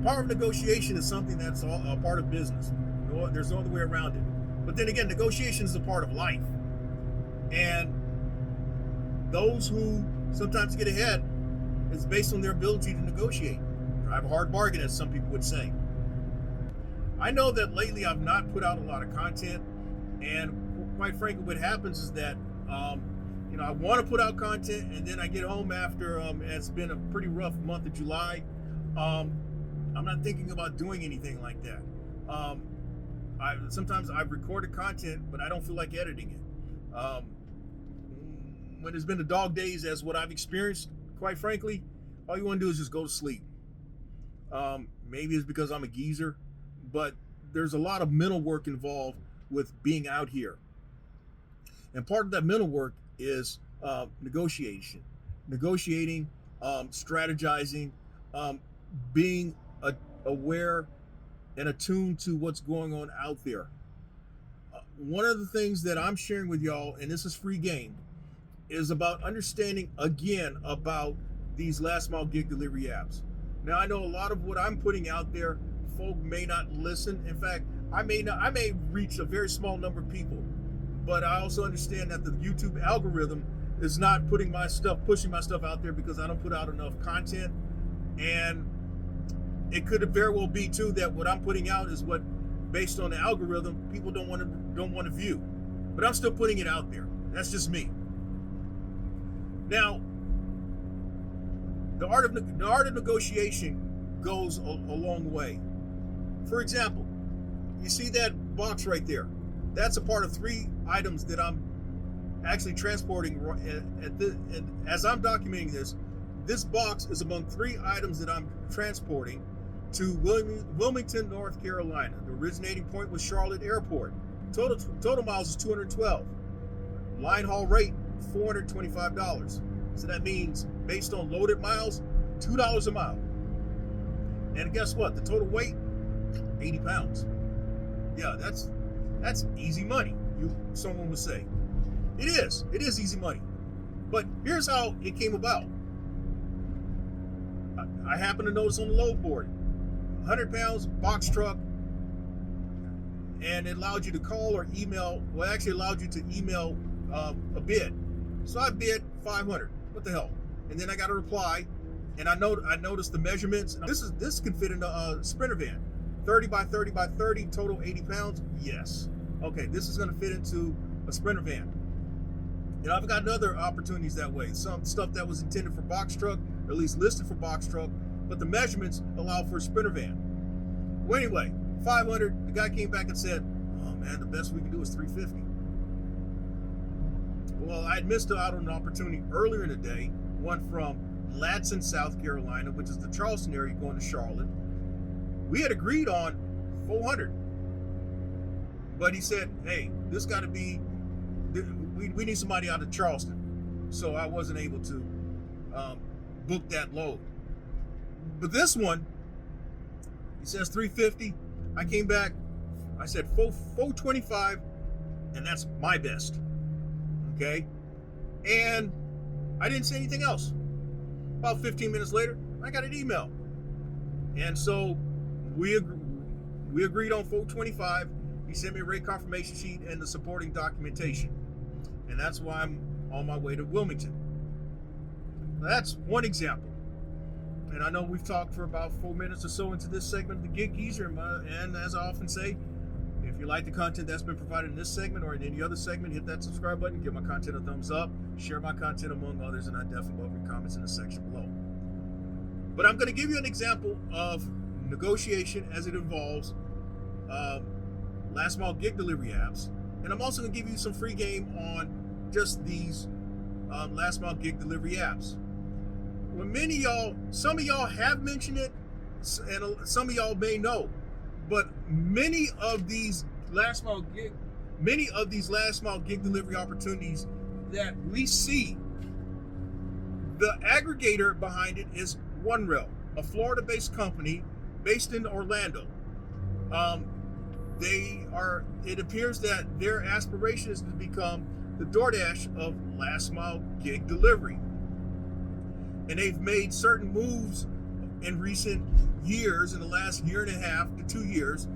power of negotiation is something that's all, a part of business. There's no other way around it. But then again, negotiation is a part of life. And those who sometimes get ahead is based on their ability to negotiate. Drive a hard bargain, as some people would say. I know that lately I've not put out a lot of content, and quite frankly, what happens is that I want to put out content, and then I get home after it's been a pretty rough month of July. I'm not thinking about doing anything like that. Sometimes I've recorded content, but I don't feel like editing it. When it's been the dog days, as what I've experienced, quite frankly, all you want to do is just go to sleep. Maybe it's because I'm a geezer, but there's a lot of mental work involved with being out here. And part of that mental work is negotiating, strategizing, being aware and attuned to what's going on out there. One of the things that I'm sharing with y'all, and this is free game, is about understanding again about these last mile gig delivery apps. Now, I know a lot of what I'm putting out there, folk may not listen. In fact, I may reach a very small number of people, but I also understand that the YouTube algorithm is not pushing my stuff out there because I don't put out enough content. And it could very well be too that what I'm putting out is what, based on the algorithm, people don't want to view. But I'm still putting it out there. That's just me. Now, the art of negotiation goes a long way. For example, you see that box right there? That's a part of 3 items that I'm actually transporting. And as I'm documenting this box is among 3 items that I'm transporting to Wilmington, North Carolina. The originating point was Charlotte Airport. Total miles is 212. Line haul rate, $425. So that means, based on loaded miles, $2 a mile. And guess what? The total weight, 80 pounds. Yeah, that's easy money, someone would say. It is easy money. But here's how it came about. I happened to notice on the load board, 100 pounds, box truck, and it allowed you to call or email. Well, it actually allowed you to email a bid. So I bid 500. What the hell? And then I got a reply, and I noticed the measurements. This can fit in a Sprinter van, 30 by 30 by 30, total 80 pounds. Yes. Okay, this is going to fit into a Sprinter van. I've gotten other opportunities that way. Some stuff that was intended for box truck, or at least listed for box truck, but the measurements allow for a Sprinter van. Well, anyway, 500. The guy came back and said, "Oh man, the best we can do is 350." Well, I had missed out on an opportunity earlier in the day, one from Ladson, South Carolina, which is the Charleston area going to Charlotte. We had agreed on 400, but he said, "Hey, this got to be. We need somebody out of Charleston," so I wasn't able to book that load. But this one, he says 350. I came back. I said 425, and that's my best. Okay, and I didn't say anything else. About 15 minutes later, I got an email, and so we agreed on 425. He sent me a rate confirmation sheet and the supporting documentation, and that's why I'm on my way to Wilmington. Now, that's one example. And I know we've talked for about 4 minutes or so into this segment of the Gig Geezer, and as I often say, if you like the content that's been provided in this segment or in any other segment, hit that subscribe button, give my content a thumbs up, share my content among others, and I definitely welcome your comments in the section below. But I'm going to give you an example of negotiation as it involves last mile gig delivery apps, and I'm also going to give you some free game on just these last mile gig delivery apps. Well, some of y'all have mentioned it, and some of y'all may know, but many of these last mile gig delivery opportunities that we see, the aggregator behind it is OneRail, a Florida-based company based in Orlando. It appears that their aspiration is to become the DoorDash of last mile gig delivery. And they've made certain moves in recent years, in the last year and a half to 2 years,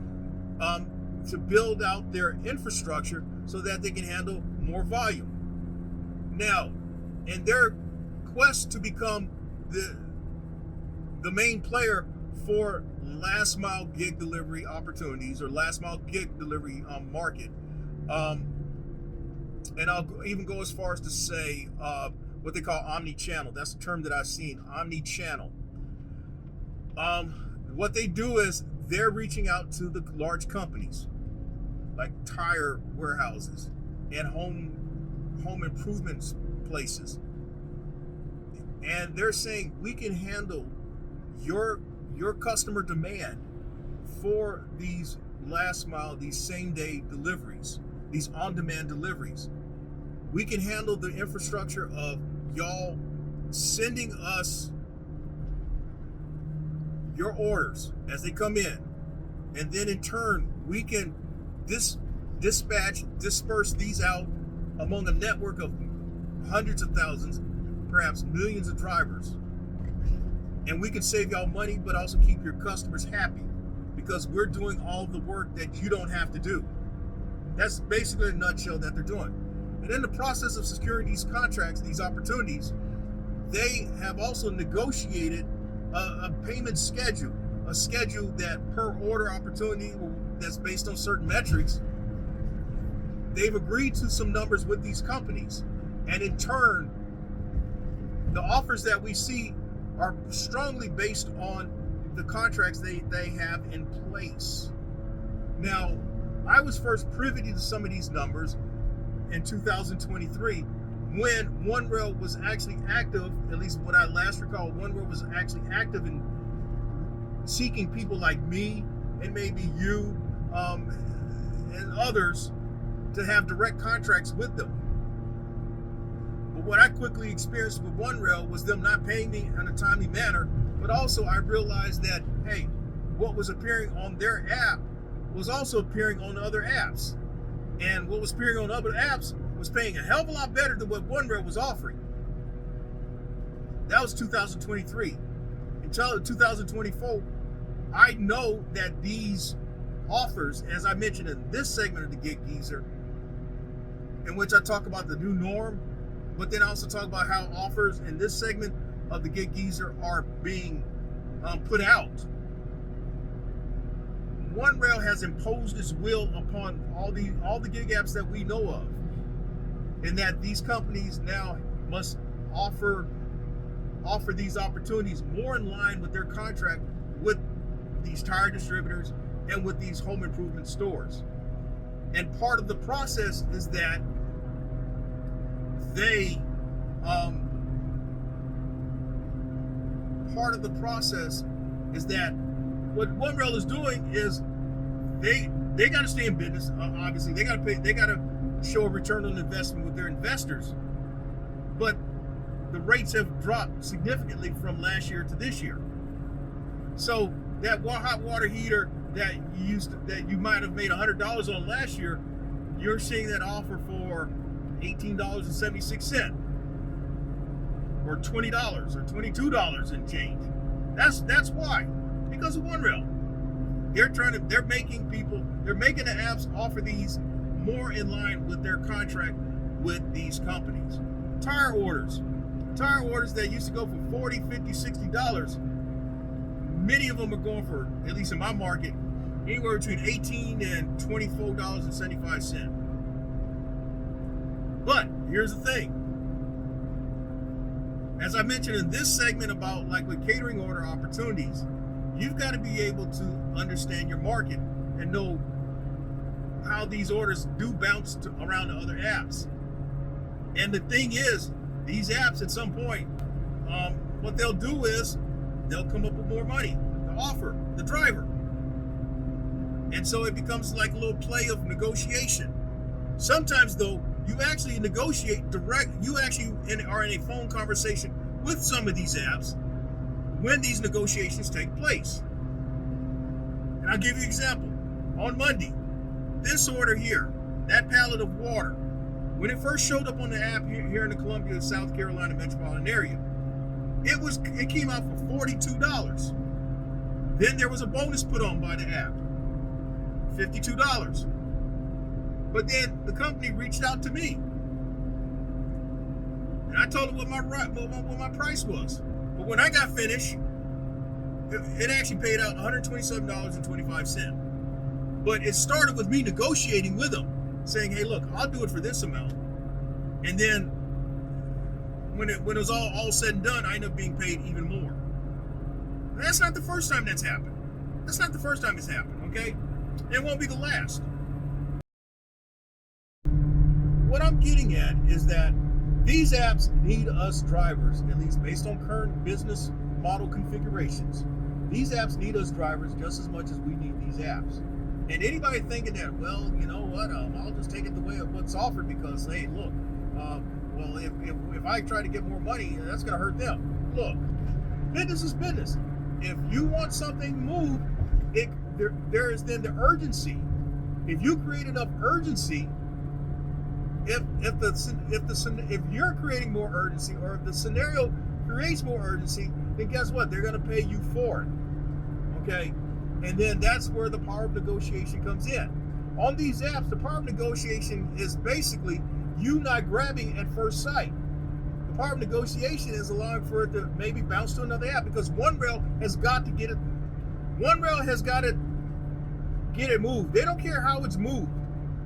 to build out their infrastructure so that they can handle more volume. Now, in their quest to become the main player for last mile gig delivery opportunities, or last mile gig delivery market, and I'll even go as far as to say what they call omni-channel. That's the term that I've seen, omni-channel. What they do is they're reaching out to the large companies like tire warehouses and home improvements places, and they're saying, we can handle your customer demand for these last mile, these same day deliveries, these on-demand deliveries. We can handle the infrastructure of y'all sending us your orders as they come in, and then in turn we can disperse these out among a network of hundreds of thousands, perhaps millions of drivers, and we can save y'all money, but also keep your customers happy, because we're doing all the work that you don't have to do. That's basically a nutshell that they're doing. And in the process of securing these contracts, these opportunities, they have also negotiated a payment schedule, a schedule that per order opportunity that's based on certain metrics. They've agreed to some numbers with these companies, and in turn, the offers that we see are strongly based on the contracts they have in place. Now, I was first privy to some of these numbers in 2023 when OneRail was actually active, at least what I last recall, OneRail was actually active in seeking people like me and maybe you and others to have direct contracts with them. But what I quickly experienced with OneRail was them not paying me in a timely manner, but also I realized that, hey, what was appearing on their app was also appearing on other apps. And what was appearing on other apps was paying a hell of a lot better than what OneRail was offering. That was 2023. Until 2024, I know that these offers, as I mentioned in this segment of the Gig Geezer, in which I talk about the new norm, but then I also talk about how offers in this segment of the Gig Geezer are being put out. OneRail has imposed its will upon all the gig apps that we know of, and that these companies now must offer these opportunities more in line with their contract with these tire distributors and with these home improvement stores. And part of the process is that what OneRail is doing is they got to stay in business. Obviously, they got to pay. They got to show a return on investment with their investors. But the rates have dropped significantly from last year to this year. So that hot water heater that you might have made $100 on last year, you're seeing that offer for $18.76, or $20, or $22 and change. That's why. Because of OneRail. They're making the apps offer these more in line with their contract with these companies. Tire orders that used to go for $40, $50, $60, many of them are going for, at least in my market, anywhere between $18 and $24.75. But here's the thing. As I mentioned in this segment about like with catering order opportunities, you've got to be able to understand your market and know how these orders do bounce around to other apps. And the thing is, these apps at some point, what they'll do is they'll come up with more money to offer the driver. And so it becomes like a little play of negotiation. Sometimes though, you actually negotiate direct, you actually are in a phone conversation with some of these apps when these negotiations take place. And I'll give you an example. On Monday, this order here, that pallet of water, when it first showed up on the app here in the Columbia, South Carolina metropolitan area, it came out for $42. Then there was a bonus put on by the app, $52. But then the company reached out to me, and I told them what my price was. But when I got finished, it actually paid out $127.25. But it started with me negotiating with them, saying, "Hey, look, I'll do it for this amount." And then when it was all said and done, I ended up being paid even more. And that's not the first time that's happened. That's not the first time it's happened, okay? And it won't be the last. What I'm getting at is that these apps need us drivers, at least based on current business model configurations. These apps need us drivers just as much as we need these apps. And anybody thinking that, well, you know what, I'll just take it the way of what's offered because, hey, look, well, if I try to get more money, that's going to hurt them. Look, business is business. If you want something moved, there is then the urgency. If you create enough urgency, if you're creating more urgency, or if the scenario creates more urgency, then guess what? They're going to pay you for it. Okay? And then that's where the power of negotiation comes in. On these apps, the power of negotiation is basically you not grabbing at first sight. The power of negotiation is allowing for it to maybe bounce to another app, because one rail has got to get it. One rail has got to get it moved. They don't care how it's moved.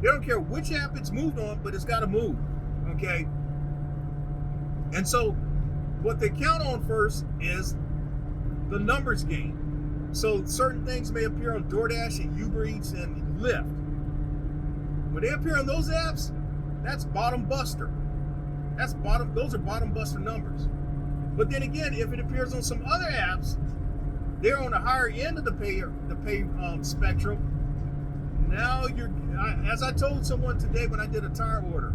They don't care which app it's moved on, but it's got to move. Okay? And so what they count on first is the numbers game. So certain things may appear on DoorDash and Uber Eats and Lyft. When they appear on those apps, that's bottom buster. Those are bottom buster numbers. But then again, if it appears on some other apps, they're on the higher end of the pay spectrum. Now as I told someone today when I did a tire order,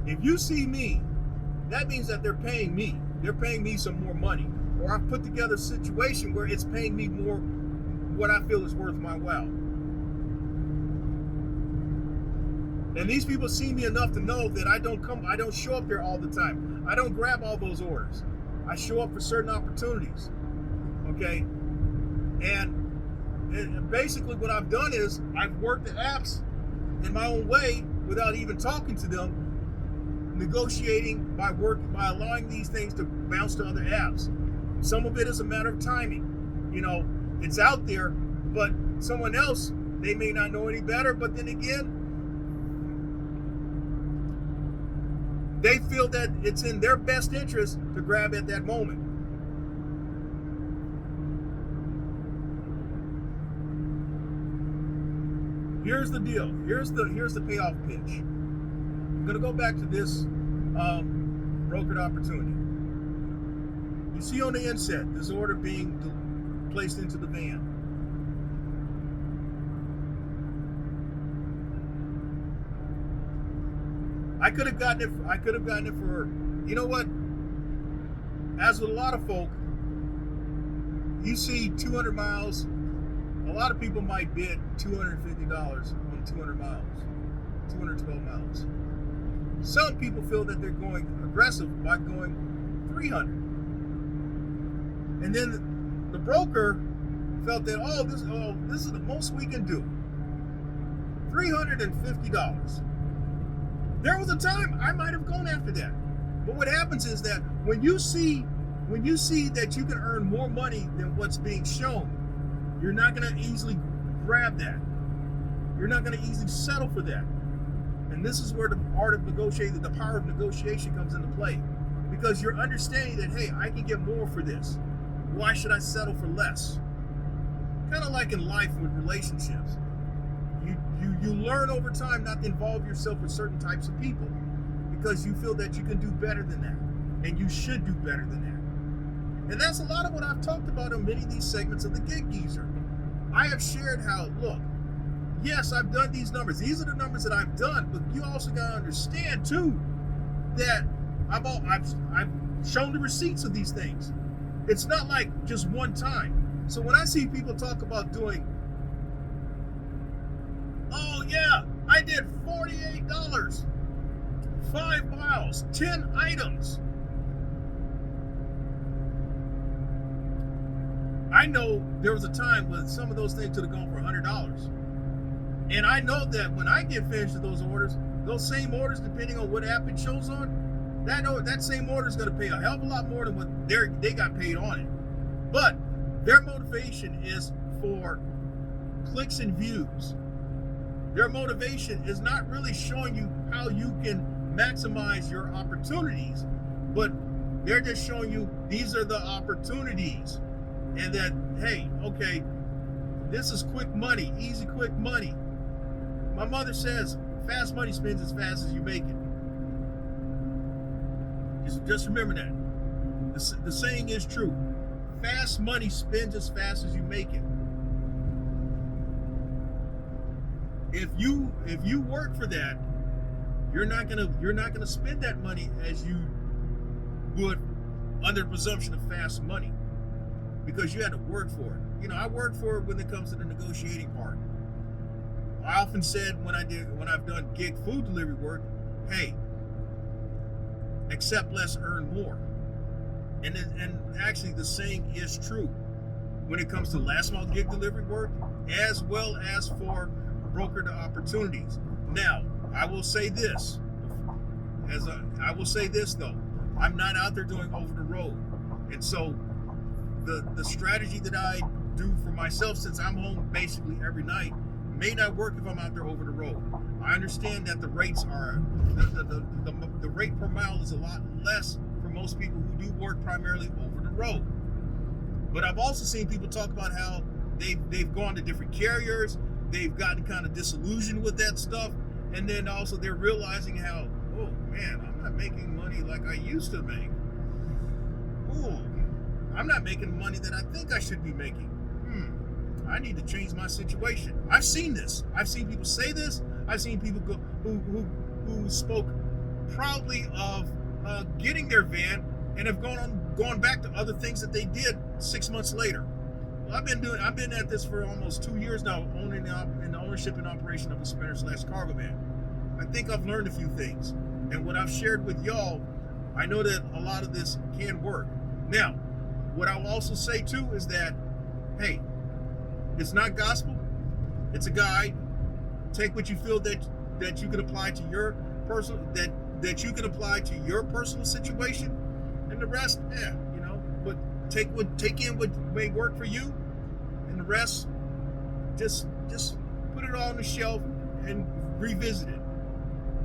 if you see me, that means that they're paying me. They're paying me some more money. Or I've put together a situation where it's paying me more what I feel is worth my while. And these people see me enough to know that I don't show up there all the time. I don't grab all those orders. I show up for certain opportunities. Okay? And basically what I've done is I've worked the apps in my own way without even talking to them, negotiating by allowing these things to bounce to other apps. Some of it is a matter of timing. You know, it's out there, but someone else, they may not know any better, but then again, they feel that it's in their best interest to grab at that moment. Here's the deal. Here's the payoff pitch. I'm gonna go back to this brokered opportunity. You see on the inset this order being placed into the van. I could have gotten it for, you know what? As with a lot of folk, you see 200 miles. A lot of people might bid $250 on 200 miles, 212 miles. Some people feel that they're going aggressive by going 300. And then the broker felt that, this is the most we can do. $350. There was a time I might have gone after that. But what happens is that when you see that you can earn more money than what's being shown, you're not going to easily grab that. You're not going to easily settle for that. And this is where the art of negotiating, the power of negotiation comes into play. Because you're understanding that, hey, I can get more for this. Why should I settle for less? Kind of like in life with relationships. You learn over time not to involve yourself with certain types of people because you feel that you can do better than that. And you should do better than that. And that's a lot of what I've talked about in many of these segments of the Gig Geezer. I have shared how, look, yes, I've done these numbers. These are the numbers that I've done, but you also got to understand too that I've shown the receipts of these things. It's not like just one time. So when I see people talk about doing, oh yeah, I did $48, 5 miles, 10 items. I know there was a time when some of those things could have gone for $100. And I know that when I get finished with those same orders, depending on what app it shows on, that same order is going to pay a hell of a lot more than what they got paid on it. But their motivation is for clicks and views. Their motivation is not really showing you how you can maximize your opportunities, but they're just showing you these are the opportunities. And that, hey, okay, this is quick money, easy quick money. My mother says, fast money spends as fast as you make it. Just remember that. The saying is true. Fast money spends as fast as you make it. If you work for that, you're not gonna spend that money as you would under the presumption of fast money, because you had to work for it. You know, I work for it when it comes to the negotiating part. I often said when I've done gig food delivery work, hey, accept less, earn more. And actually the saying is true when it comes to last mile gig delivery work, as well as for brokered opportunities. Now, I will say this, though, I'm not out there doing over the road. And so the strategy that I do for myself, since I'm home basically every night, may not work if I'm out there over the road. I understand that the rates are, the rate per mile is a lot less for most people who do work primarily over the road. But I've also seen people talk about how they've gone to different carriers, they've gotten kind of disillusioned with that stuff, and then also they're realizing how, oh man, I'm not making money like I used to make. Ooh, I'm not making the money that I think I should be making. I need to change my situation. I've seen this. I've seen people say this. I've seen people who spoke proudly of getting their van and have gone back to other things that they did 6 months later. Well, I've been at this for almost 2 years now, owning in the ownership and operation of a sprinter/cargo van. I think I've learned a few things, and what I've shared with y'all, I know that a lot of this can work. Now, what I will also say too is that, hey, it's not gospel. It's a guide. Take what you feel that you can apply to your personal that you can apply to your personal situation, and the rest, But take in what may work for you, and the rest, just put it all on the shelf and revisit it.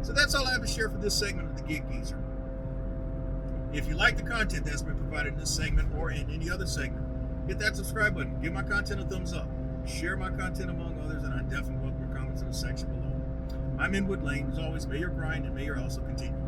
So that's all I have to share for this segment of the Gig Geezer. If you like the content that's been provided in this segment or in any other segment, hit that subscribe button. Give my content a thumbs up. Share my content among others, and I definitely welcome your comments in the section below. I'm Inwood Lane. As always, may your grind and may your hustle continue.